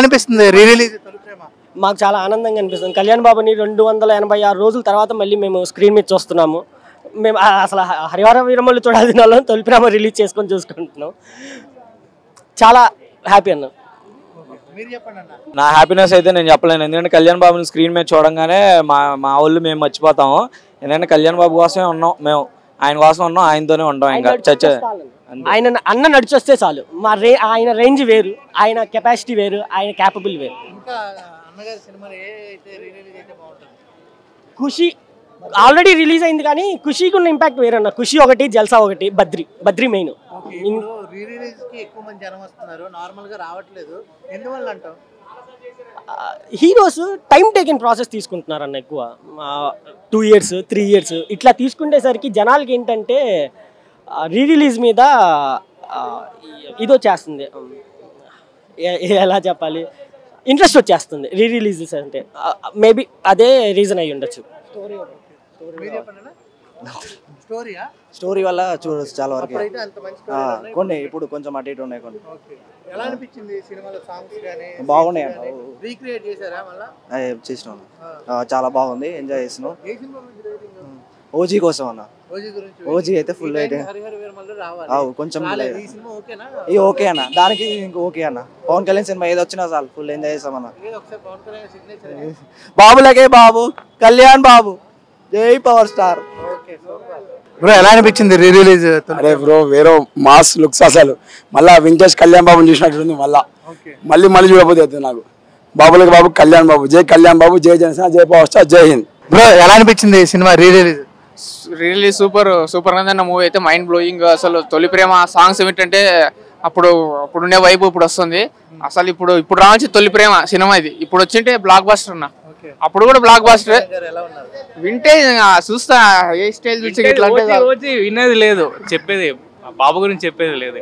అనిపిస్తుంది re release తొలి ప్రేమ? మాకు చాలా ఆనందంగా అనిపిస్తుంది. కళ్యాణ్ బాబుని 286 రోజుల తర్వాత మళ్ళీ మేము స్క్రీన్ మీద చూస్తున్నాము. మేము అసలు హరిహర వీరమల్లు చూడాల్సిన వాళ్ళం తొలి ప్రేమ రిలీజ్ చేసుకొని చూసుకుంటున్నాం. చాలా హ్యాపీ అన్న. నా హ్యాపీనెస్ అయితే నేను చెప్పలేను. ఎందుకంటే కళ్యాణ్ బాబుని స్క్రీన్ మీద చూడంగానే మా వాళ్ళు మేము మర్చిపోతాము. ఎందుకంటే కళ్యాణ్ బాబు కోసమే ఉన్నాం, మేము ఆయన కోసం ఉన్నాం, ఆయనతోనే ఉంటాం. ఇంకా చచ్చే ఆయన అన్న నడిచొస్తే చాలు. ఆయన రేంజ్ వేరు, ఆయన కెపాసిటీ వేరు, ఆయన క్యాపబుల్ వేరు. ఖుషి ఆల్రెడీ రిలీజ్ అయింది కానీ ఖుషికి ఉన్న ఇంపాక్ట్ వేరన్న. ఖుషి ఒకటి, జల్సా ఒకటి, Badri main. Heroes time taking process తీసుకుంటున్నారు అన్న. ఎక్కువ 2 years 3 years ఇట్లా తీసుకునేసరికి జనాలకి ఏంటంటే రీ రిలీజ్ మీద ఇది వచ్చేస్తుంది, ఎలా చెప్పాలి, ఇంట్రెస్ట్ వచ్చేస్తుంది రీ రిలీజెస్ అంటే. మేబీ అదే రీజన్ అయ్యి ఉండొచ్చు. స్టోరీ వల్ల చూడొచ్చు చాలా వరకు. కొన్ని ఇప్పుడు కొంచెం అటు ఇటు ఉన్నాయి. కొన్ని బాగున్నాయి చేసినాను, చాలా బాగుంది, ఎంజాయ్ చేసినాం. ఓజీ కోసం అన్న, ఓజీ అయితే ఫుల్ కొంచెం ఓకే అన్న, దానికి ఇంకో ఓకే అన్న. పవన్ కళ్యాణ్ సినిమా ఏది వచ్చినా చాలు ఫుల్ ఎంజాయ్ చేస్తామన్న. బాబులకే బాబు, కళ్యాణ్ బాబు, జై పవర్ స్టార్. బ్రో ఎలా అనిపించింది రీ రిలీజ్? అరే బ్రో వేరే మాస్ లుక్స్ అసలు. మళ్ళా వెంకటేష్ కళ్యాణ్ బాబుని చూసినట్టుంది. మళ్ళీ చూడబోతుంది నాకు. బాబులకి బాబు, కళ్యాణ్ బాబు, జై కళ్యాణ్ బాబు, జై జనసేన, జై పవర్ స్టార్, జై హింద్. బ్రో ఎలా అనిపించింది cinema re release? Release super ఉందన్న మూవీ అయితే, మైండ్ బ్లోయింగ్. అసలు తొలి ప్రేమ సాంగ్స్ ఏమిటంటే అప్పుడుండే వైపు ఇప్పుడు వస్తుంది. అసలు ఇప్పుడు రావాల్సి తొలి ప్రేమ సినిమా ఇది. ఇప్పుడు వచ్చింటే బ్లాక్ బస్టర్ అన్న. అప్పుడు కూడా బ్లాక్ బస్టర్. వింటే చూస్తా ఏ స్టైల్ చూసి వినేది లేదు, చెప్పేది బాబు గురించి చెప్పేది లేదు.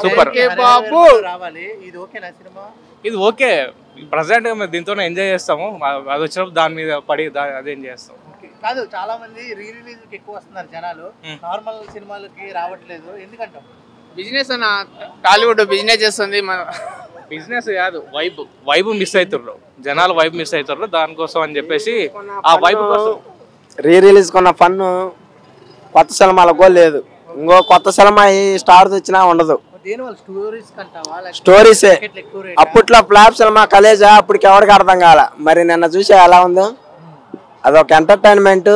సూపర్ బాబు. ఇది ఓకే, ప్రజెంట్ గా దీంతోనే ఎంజాయ్ చేస్తాము. అది వచ్చినప్పుడు దాని మీద పడి అదేం చేస్తాం. కాదు, చాలా మంది రీ రిలీజ్ కి ఎక్కువ వస్తున్నారు జనాలు, నార్మల్ సినిమాలకి రావట్లేదు, ఎందుకంటే బిజినెస్ అన్న. టాలీవుడ్ బిజినెస్ చేస్తుంది, బిజినెస్ కాదు, వైబ్ మిస్ అవుతుర్రు జనాలు, వైబ్ మిస్ అవుతుర్రు. దానికోసం అని చెప్పేసి ఆ వైబ్ కోసం రీ రిలీజ్ కొన్న ఫన్ కొత్త సినిమాలకు లేదు. ఇంకో కొత్త సినిమా ఈ స్టార్స్ వచ్చినా ఉండదు. స్టోరీసే. అప్పట్లో ఫ్లాప్ సినిమా కలేజా, అప్పటికి ఎవరికి అర్థం కాల. మరి నిన్న చూసా ఎలా ఉందో. అదొక ఎంటర్టైన్మెంట్,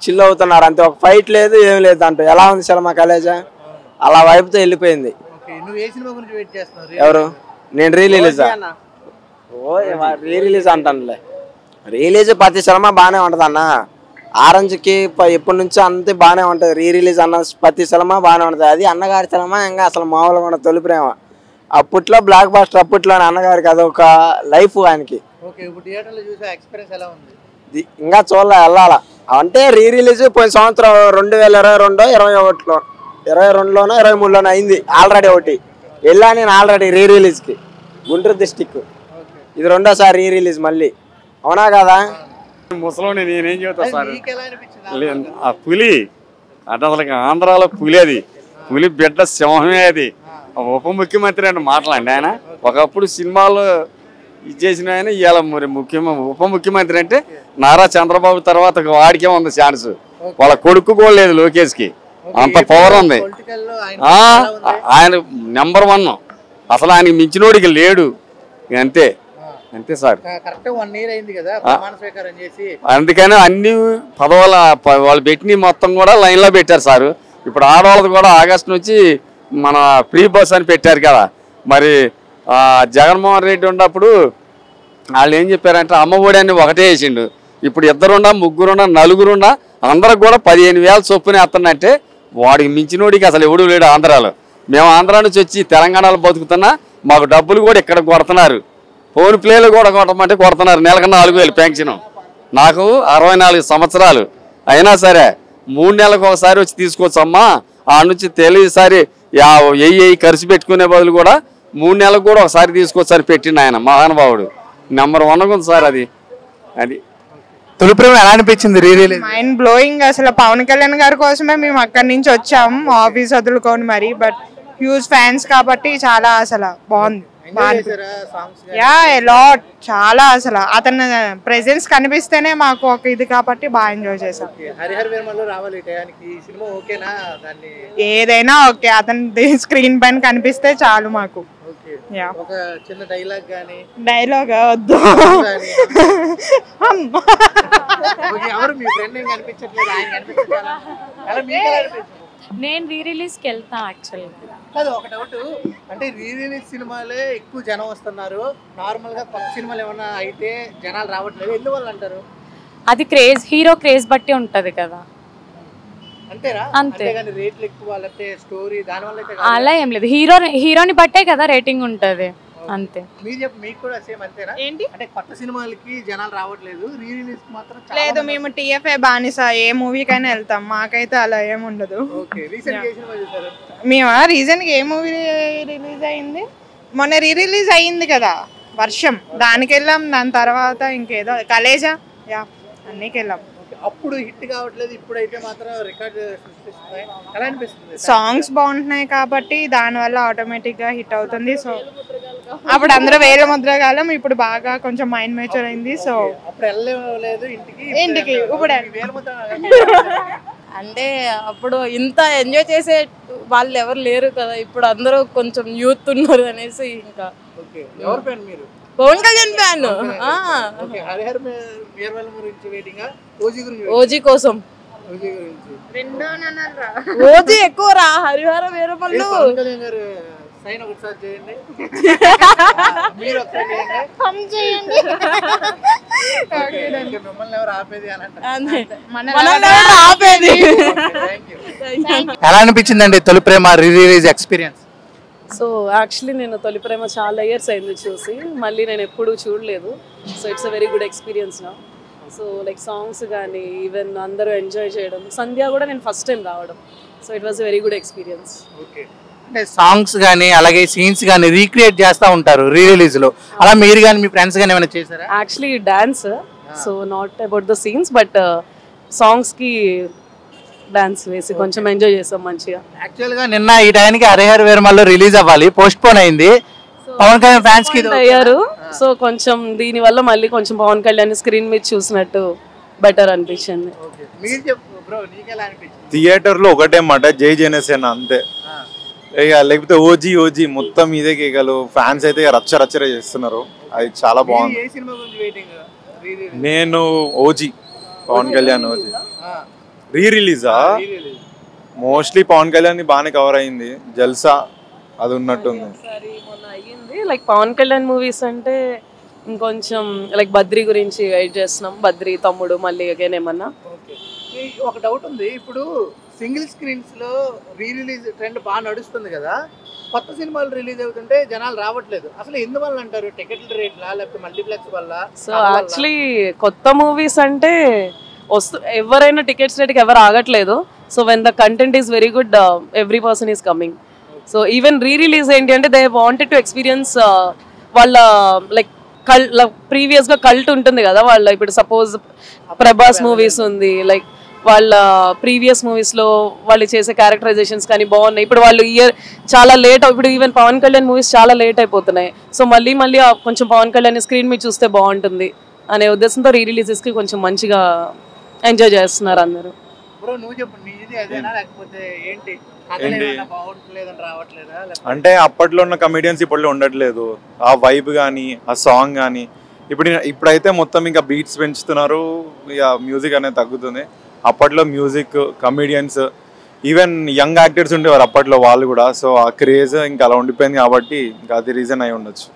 చిల్ అవుతున్నారు అంతే. ఒక ఫైట్ లేదు, ఏం లేదు అంటూ. ఎలా ఉంది సినిమా కలేజా? అలా వైపుతో వెళ్ళిపోయింది. ఎవరు? నేను రీ రిలీజ్ అంటానులే. రిలీజ్ ప్రతి సినిమా బాగానే ఉంటుంది అన్న. ఆరెంజ్కి ఎప్పటి నుంచో అంతే బాగానే ఉంటుంది. రీ రిలీజ్ అన్న ప్రతి సినిమా బాగానే ఉంటుంది. అది అన్నగారి సినిమా ఇంకా అసలు మామూలుగా ఉండదు. తొలి ప్రేమ అప్పట్లో బ్లాక్ బాస్టర్, అప్పట్లోనే అన్నగారికి అదొక లైఫ్ ఆయనకి. ఇంకా చూడాల వెళ్ళాల అంటే. రీ రిలీజ్ పోయిన సంవత్సరం 2022, 21లోనో 23లోనో అయింది ఆల్రెడీ. ఒకటి వెళ్ళా నేను ఆల్రెడీ రీ రిలీజ్కి, గుంటూరు డిస్టిక్. ఇది రెండోసారి రీ రిలీజ్ మళ్ళీ. అవునా కదా? ముసలోని నేనేం చెబుతా సార్, ఆ పులి అంటే అసలు ఆంధ్రాలో పులి, అది పులి బిడ్డ సింహమే. అది ఉప ముఖ్యమంత్రి అంటే మాట్లాడండి ఆయన. ఒకప్పుడు సినిమాలో ఇచ్చేసిన ఆయన ఇవాళ మరి ఉప ముఖ్యమంత్రి అంటే నారా చంద్రబాబు తర్వాత వాడికే ఉంది ఛాన్స్. వాళ్ళ కొడుకు కూడా లేదు లోకేష్కి, అంత పవర్ ఉంది. ఆయన నెంబర్ 1 అసలు. ఆయనకి మించినోడికి లేడు. అంతే అంతే సార్. అందుకని అన్ని పదవుల వాళ్ళు పెట్టిన మొత్తం కూడా లైన్లో పెట్టారు సార్. ఇప్పుడు ఆడవాళ్ళది కూడా ఆగస్టు నుంచి మన ఫ్రీ బస్ అని పెట్టారు కదా. మరి జగన్మోహన్ రెడ్డి ఉన్నప్పుడు వాళ్ళు ఏం చెప్పారంటే అమ్మఒడి అని ఒకటే వేసిండు. ఇప్పుడు 2 3 4 అందరికి కూడా 15,000 చొప్పున వేస్తుందంటే వాడికి మించినోడికి అసలు ఎవడు లేడు ఆంధ్రాలో. మేము ఆంధ్రా నుంచి వచ్చి తెలంగాణలో బతుకుతున్నా, మాకు డబ్బులు కూడా ఇక్కడ కొడుతున్నారు. ఫోన్ ప్లేలు కూడా కొట్టమంటే కొడుతున్నారు. నెలకు 4,000 పెన్షన్. నాకు 64 సంవత్సరాలు అయినా సరే 3 నెలలకు ఒకసారి వచ్చి తీసుకోవచ్చమ్మా. ఆ నుంచి తెలియసారి 1000 ఖర్చు పెట్టుకునే బదులు కూడా 3 నెలలకు కూడా ఒకసారి తీసుకోవచ్చని పెట్టిండు ఆయన మహానుభావుడు. నెంబర్ 1 ఉంది సార్ అది. తొలి ప్రేమ ఎలా అనిపించింది రీ రిలీజ్? Mind blowing. అసలు పవన్ కళ్యాణ్ గారి కోసమే మేము అక్కడి నుంచి వచ్చాము, ఆఫీస్ వదులుకొని మరి. బట్ హ్యూజ్ ఫ్యాన్స్ కాబట్టి చాలా అసలు బాగుంది. యా లాట్ చాలా అసలు అతని ప్రెజెన్స్ కనిపిస్తేనే మాకు ఒక ఇది కాబట్టి బాగా ఎంజాయ్ చేసాం. ఏదైనా ఓకే, అతని స్క్రీన్ పైన కనిపిస్తే చాలు మాకు. డైలాగ్ వద్దు. నేను రీ రిలీజ్కి వెళ్తా యాక్చువల్గా. కాదు, ఒక డౌట్, అంటే రీ రిలీజ్ సినిమాలే ఎక్కువ జనం వస్తున్నారు, నార్మల్ గా కొత్త సినిమాలు ఏమైనా అయితే జనాలు రావట్లేదు, ఎందువల్ల అంటారు? అది క్రేజ్, హీరో క్రేజ్ బట్టి ఉంటది కదా. అంతేరా? అంతే. రేట్లు ఎక్కువ లేకపోతే స్టోరీ దాని వల్ల అయితే అలా ఏం లేదు, హీరోని బట్టే కదా రేటింగ్ ఉంటది, అంతే. మీకు కూడా సేమ్ అంతేనా? ఏంటి అంటే కొత్త సినిమాలకి జనాలు రావట్లేదు, రీ రిలీజ్ మాత్రం లేదు. మేము టీఎఫ్ఐ బానిస, ఏ మూవీకైనా వెళ్తాం, మాకైతే అలా ఏముండదు. మేము రీసెంట్ గా ఏ మూవీ రిలీజ్ అయింది, మొన్న రీ రిలీజ్ అయింది కదా వర్షం, దానికి వెళ్ళాం. దాని తర్వాత ఇంకేదో కలేజా, యా అన్నికి వెళ్ళాం. అప్పుడు హిట్ కావట్లేదు, ఇప్పుడైతే మాత్రం రికార్డ్ సృష్టిస్తున్నాయి, ఎలా అనిపిస్తుంది? సాంగ్స్ బాగుంటున్నాయి కాబట్టి దానివల్ల ఆటోమేటిక్ గా హిట్ అవుతుంది. సో అప్పుడు అందరూ వేల ముద్రగాలం, ఇప్పుడు బాగా కొంచెం మైండ్ మేచర్ అయింది. సో అప్పుడు వెళ్ళలేదు ఇంటికి, ఇప్పుడు అంటే అప్పుడు ఇంత ఎంజాయ్ చేసే వాళ్ళు ఎవరు లేరు కదా, ఇప్పుడు అందరూ కొంచెం యూత్ ఉన్నారు అనేసి. ఇంకా ఎవరు ఫ్యాన్ మీరు? పవన్ కళ్యాణ్ ఫ్యాన్. ఓజీ కోసం. ఓజీ ఎక్కువ రా, హరిహర వీరమల్లు సైన్ ఒకసారి చేయండి. మిమ్మల్ని ఎవరు ఆపేది ఆపేది. ఎలా అనిపించిందండి Tholi Prema re release experience? So actually నేను తొలి ప్రేమ చాలా ఇయర్స్ అయింది చూసి, మళ్ళీ నేను ఎప్పుడూ చూడలేదు. So it's a very good experience నా. సో లైక్ సాంగ్స్ కానీ ఈవెన్ అందరూ ఎంజాయ్ చేయడం, సంధ్య కూడా నేను ఫస్ట్ టైం రావడం. So it was a very good experience. Okay, అంటే సాంగ్స్ కానీ అలాగే సీన్స్ కానీ రీక్రియేట్ చేస్తూ ఉంటారు రీ రిలీజ్ లో, అలా మీరు కానీ మీ ఫ్రెండ్స్ కానీ ఏమైనా చేశారా? Actually dance, so not about the scenes but సాంగ్స్కి డాన్స్ వేసి కొంచెం ఎంజాయ్ చేసాం మంచిగా. యాక్చువల్ గా నిన్న ఈ టైంకి హరిహర వీరమల్లు రిలీజ్ అవ్వాలి, పోస్ట్ పోన్ అయింది. పవన్ కళ్యాణ్ ఫ్యాన్స్ కి అయ్యారు. సో కొంచెం దీని వల్ల మళ్ళీ కొంచెం పవన్ కళ్యాణ్ స్క్రీన్ మీద చూసినట్టు బెటర్ అనిపించింది. థియేటర్ లో ఒకటే మాట, జై జనసేన అంతే. ఇక లేకపోతే ఓజీ మొత్తం ఇదే కేకలు, ఫ్యాన్స్ అయితే రచ్చ చేస్తున్నారు. అది చాలా బాగుంది. నేను ఓజీ, పవన్ కళ్యాణ్ ఓజీ. రీ రిలీజా? మోస్ట్లీ పవన్ కళ్యాణ్ బాగానే కవర్ అయింది, జల్సా అది ఉన్నట్టుంది. మొన్న అయ్యింది లైక్ పవన్ కళ్యాణ్ మూవీస్ అంటే ఇంకొంచెం లైక్ బద్రీ గురించి వెయిట్ చేస్తున్నాం, బద్రీ తమ్ముడు మళ్ళీ అగైన్ ఏమన్నా. ఒక డౌట్ ఉంది, ఇప్పుడు సింగిల్ స్క్రీన్స్ లో రీ రిలీజ్ ట్రెండ్ బాగా నడుస్తుంది కదా, కొత్త సినిమాలు రిలీజ్ అవుతుంటే జనాలు రావట్లేదు, అసలు ఎందువల్ల అంటారు? టికెట్ల రేట్లా లేకపోతే మల్టీప్లెక్స్ వల్ల? సో యాక్చువల్లీ కొత్త మూవీస్ అంటే ఎవరైనా టికెట్స్ రేట్కి ఎవరు ఆగట్లేదు. So when the content is very good, every person is coming. So even re release ఏంటి అంటే దే వాంటెడ్ టు ఎక్స్పీరియన్స్ వాళ్ళ లైక్ ప్రీవియస్గా కల్ట్ ఉంటుంది కదా వాళ్ళ. ఇప్పుడు సపోజ్ ప్రభాస్ మూవీస్ ఉంది, లైక్ వాళ్ళ ప్రీవియస్ మూవీస్లో వాళ్ళు చేసే క్యారెక్టరైజేషన్స్ కానీ బాగున్నాయి. ఇప్పుడు వాళ్ళు చాలా లేట్, ఇప్పుడు ఈవెన్ పవన్ కళ్యాణ్ మూవీస్ చాలా లేట్ అయిపోతున్నాయి. సో మళ్ళీ కొంచెం పవన్ కళ్యాణ్ స్క్రీన్ మీద చూస్తే బాగుంటుంది అనే ఉద్దేశంతో రీ రిలీజెస్కి కొంచెం మంచిగా ఎంజాయ్ చేస్తున్నారు అందరూ. అంటే అప్పట్లో ఉన్న కమెడియన్స్ ఇప్పట్లో ఉండట్లేదు, ఆ వైబ్ కానీ ఆ సాంగ్ కానీ. ఇప్పుడైతే మొత్తం ఇంకా బీట్స్ పెంచుతున్నారు, ఇక మ్యూజిక్ అనేది తగ్గుతుంది. అప్పట్లో music, comedians, even young actors ఉండేవారు అప్పట్లో వాళ్ళు కూడా. సో ఆ క్రేజ్ ఇంకా అలా ఉండిపోయింది కాబట్టి ఇంకా అది రీజన్ అయి ఉండొచ్చు.